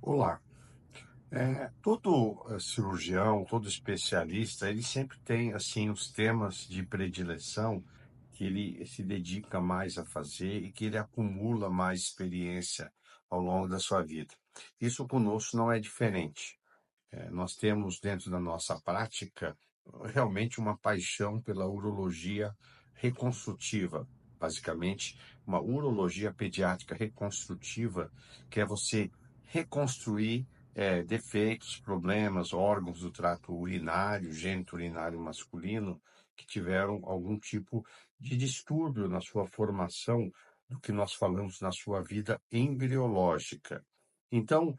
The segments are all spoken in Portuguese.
Olá. Todo cirurgião, todo especialista, ele sempre tem assim os temas de predileção que ele se dedica mais a fazer e que ele acumula mais experiência ao longo da sua vida. Isso conosco não é diferente. Nós temos dentro da nossa prática realmente uma paixão pela urologia reconstrutiva, basicamente uma urologia pediátrica reconstrutiva, que é você reconstruir defeitos, problemas, órgãos do trato urinário, gênito urinário masculino, que tiveram algum tipo de distúrbio na sua formação, do que nós falamos na sua vida embriológica. Então,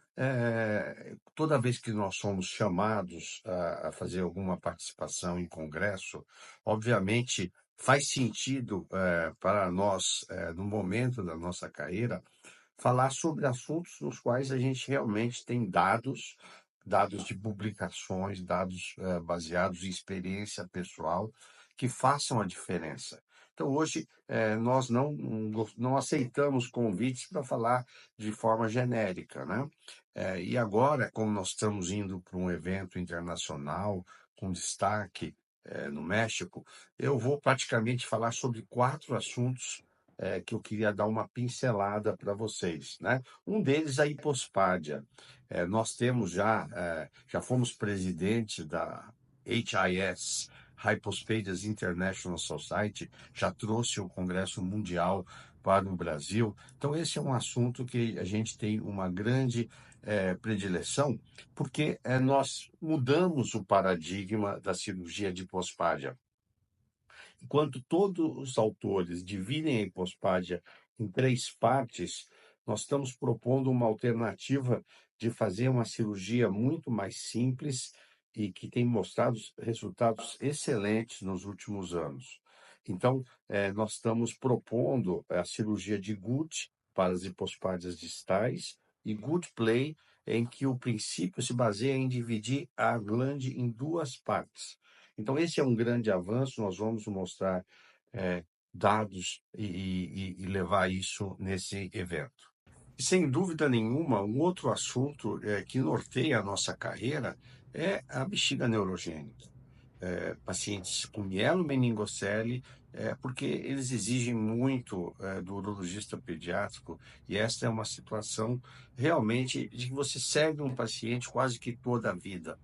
toda vez que nós somos chamados a fazer alguma participação em congresso, obviamente faz sentido, para nós, no momento da nossa carreira, falar sobre assuntos nos quais a gente realmente tem dados de publicações, dados, baseados em experiência pessoal, que façam a diferença. Então hoje, nós não aceitamos convites para falar de forma genérica, né. E agora, como nós estamos indo para um evento internacional com destaque, no México, eu vou praticamente falar sobre 4 assuntos que eu queria dar uma pincelada para vocês, né? Um deles, a hipospádia. Nós temos já fomos presidente da HIS, Hypospadias International Society, já trouxe o Congresso Mundial para o Brasil. Então, esse é um assunto que a gente tem uma grande predileção, porque nós mudamos o paradigma da cirurgia de hipospádia. Enquanto todos os autores dividem a hipospádia em 3 partes, nós estamos propondo uma alternativa de fazer uma cirurgia muito mais simples e que tem mostrado resultados excelentes nos últimos anos. Então, nós estamos propondo a cirurgia de Good para as hipospádias distais e Good Play, em que o princípio se baseia em dividir a glande em 2 partes. Então, esse é um grande avanço, nós vamos mostrar dados e levar isso nesse evento. E, sem dúvida nenhuma, um outro assunto que norteia a nossa carreira é a bexiga neurogênica. Pacientes com mielomeningocele, porque eles exigem muito do urologista pediátrico, e esta é uma situação realmente de que você segue um paciente quase que toda a vida.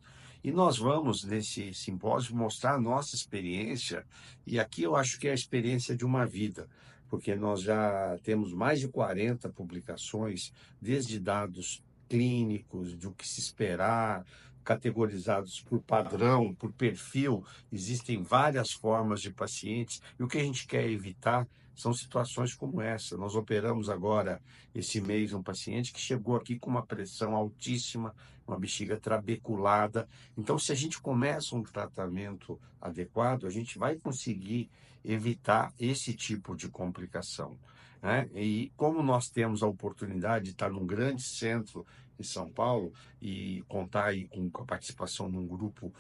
E nós vamos, nesse simpósio, mostrar a nossa experiência, e aqui eu acho que é a experiência de uma vida, porque nós já temos mais de 40 publicações, desde dados clínicos, do que se esperar, categorizados por padrão, por perfil. Existem várias formas de pacientes, e o que a gente quer evitar são situações como essa. Nós operamos agora, esse mês, um paciente que chegou aqui com uma pressão altíssima, uma bexiga trabeculada. Então, se a gente começa um tratamento adequado, a gente vai conseguir evitar esse tipo de complicação, né? E como nós temos a oportunidade de estar num grande centro em São Paulo e contar aí com a participação num grupo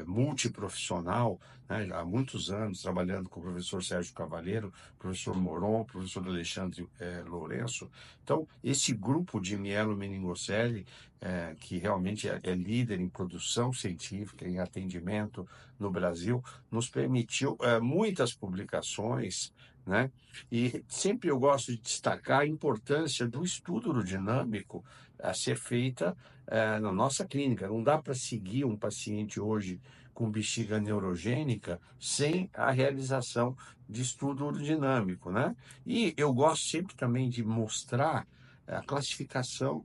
multiprofissional, né, há muitos anos trabalhando com o professor Sérgio Cavalheiro, professor Moron, professor Alexandre Lourenço. Então, esse grupo de mielomeningocele, que realmente é líder em produção científica, em atendimento no Brasil, nos permitiu muitas publicações, né? E sempre eu gosto de destacar a importância do estudo urodinâmico a ser feita na nossa clínica. Não dá para seguir um paciente hoje com bexiga neurogênica sem a realização de estudo urodinâmico, né? E eu gosto sempre também de mostrar a classificação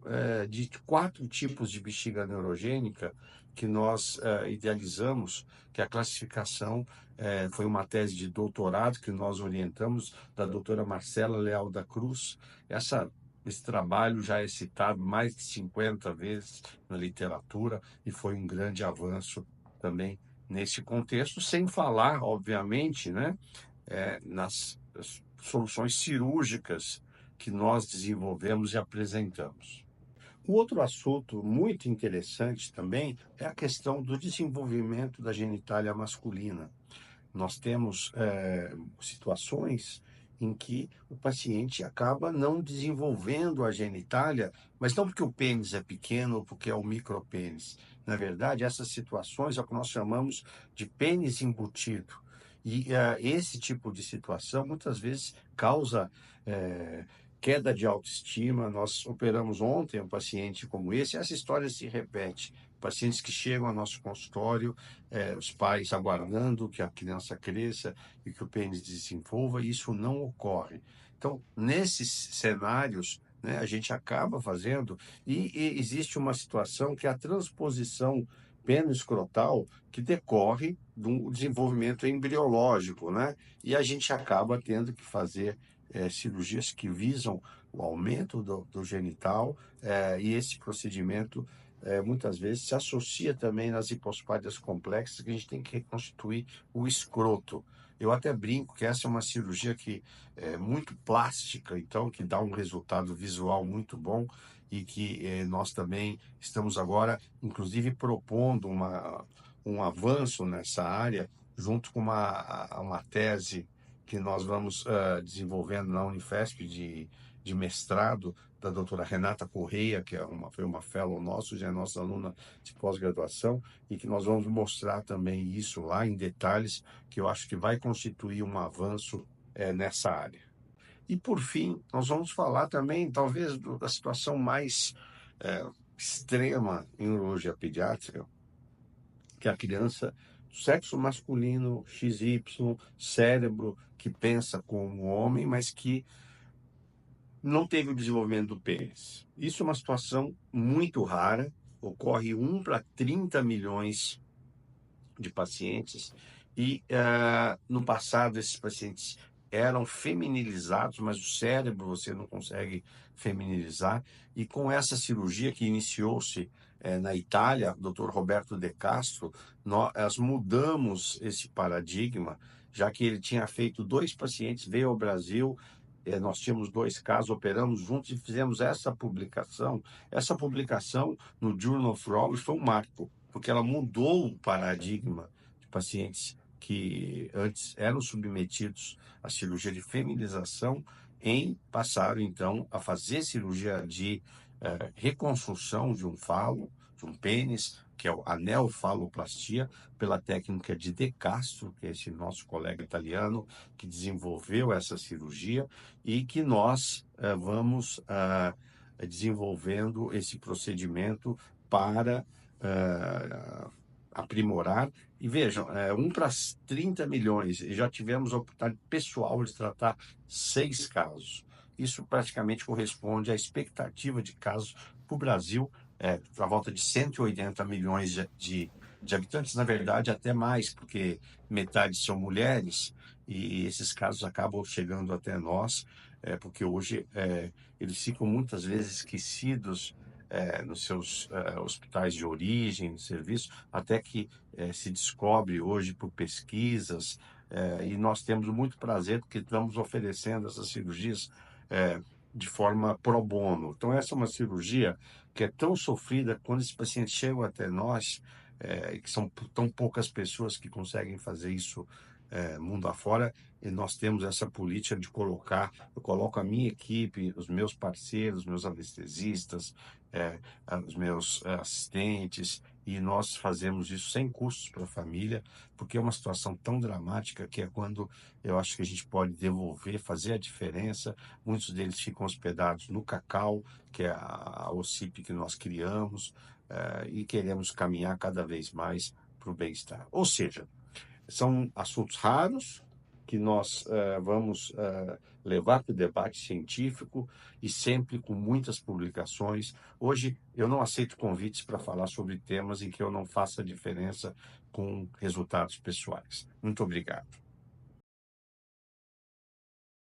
de 4 tipos de bexiga neurogênica que nós idealizamos, que a classificação foi uma tese de doutorado que nós orientamos, da doutora Marcela Leal da Cruz. Esse trabalho já é citado mais de 50 vezes na literatura e foi um grande avanço também nesse contexto, sem falar, obviamente, né, nas soluções cirúrgicas que nós desenvolvemos e apresentamos. Um outro assunto muito interessante também é a questão do desenvolvimento da genitália masculina. Nós temos situações em que o paciente acaba não desenvolvendo a genitália, mas não porque o pênis é pequeno ou porque é o micropênis. Na verdade, essas situações é o que nós chamamos de pênis embutido. E esse tipo de situação muitas vezes causa eh, queda de autoestima. Nós operamos ontem um paciente como esse, essa história se repete. Pacientes que chegam ao nosso consultório, os pais aguardando que a criança cresça e que o pênis desenvolva, e isso não ocorre. Então, nesses cenários, né, a gente acaba fazendo, e existe uma situação que é a transposição pênis-escrotal, que decorre do desenvolvimento embriológico, né? E a gente acaba tendo que fazer cirurgias que visam o aumento do genital, e esse procedimento muitas vezes se associa também nas hipospadias complexas, que a gente tem que reconstituir o escroto. Eu até brinco que essa é uma cirurgia que é muito plástica, então, que dá um resultado visual muito bom e que nós também estamos agora, inclusive, propondo um avanço nessa área, junto com uma tese que nós vamos desenvolvendo na Unifesp de mestrado, da doutora Renata Correia, que foi uma fellow nosso, já é nossa aluna de pós-graduação, e que nós vamos mostrar também isso lá em detalhes, que eu acho que vai constituir um avanço nessa área. E, por fim, nós vamos falar também, talvez, da situação mais é, extrema em urologia pediátrica, que é a criança sexo masculino, XY, cérebro que pensa como homem, mas que não teve o desenvolvimento do pênis. Isso é uma situação muito rara, ocorre 1 para 30 milhões de pacientes, e no passado esses pacientes eram feminilizados, mas o cérebro você não consegue feminilizar, e com essa cirurgia que iniciou-se na Itália, Dr. Roberto De Castro, nós mudamos esse paradigma, já que ele tinha feito 2 pacientes, veio ao Brasil, nós tínhamos 2 casos, operamos juntos e fizemos essa publicação. Essa publicação no Journal of Urology foi um marco, porque ela mudou o paradigma de pacientes que antes eram submetidos à cirurgia de feminização, passaram então a fazer cirurgia de reconstrução de um falo, de um pênis, que é a anelfaloplastia, pela técnica de De Castro, que é esse nosso colega italiano que desenvolveu essa cirurgia, e que nós vamos desenvolvendo esse procedimento para aprimorar. E vejam, 1 para 30 milhões, e já tivemos a oportunidade pessoal de tratar 6 casos. Isso praticamente corresponde à expectativa de casos para o Brasil, à volta de 180 milhões de habitantes, na verdade até mais, porque metade são mulheres, e esses casos acabam chegando até nós, porque hoje eles ficam muitas vezes esquecidos nos seus hospitais de origem, de serviço, até que se descobre hoje por pesquisas, e nós temos muito prazer porque estamos oferecendo essas cirurgias de forma pro bono. Então, essa é uma cirurgia que é tão sofrida quando esses pacientes chegam até nós, e que são tão poucas pessoas que conseguem fazer isso mundo afora, e nós temos essa política de colocar, eu coloco a minha equipe, os meus parceiros, meus anestesistas, os meus assistentes, e nós fazemos isso sem custos para a família, porque é uma situação tão dramática que é quando eu acho que a gente pode devolver, fazer a diferença. Muitos deles ficam hospedados no Cacau, que é a OCIP que nós criamos, e queremos caminhar cada vez mais para o bem-estar. Ou seja, são assuntos raros que nós vamos levar para o debate científico, e sempre com muitas publicações. Hoje eu não aceito convites para falar sobre temas em que eu não faça diferença com resultados pessoais. Muito obrigado.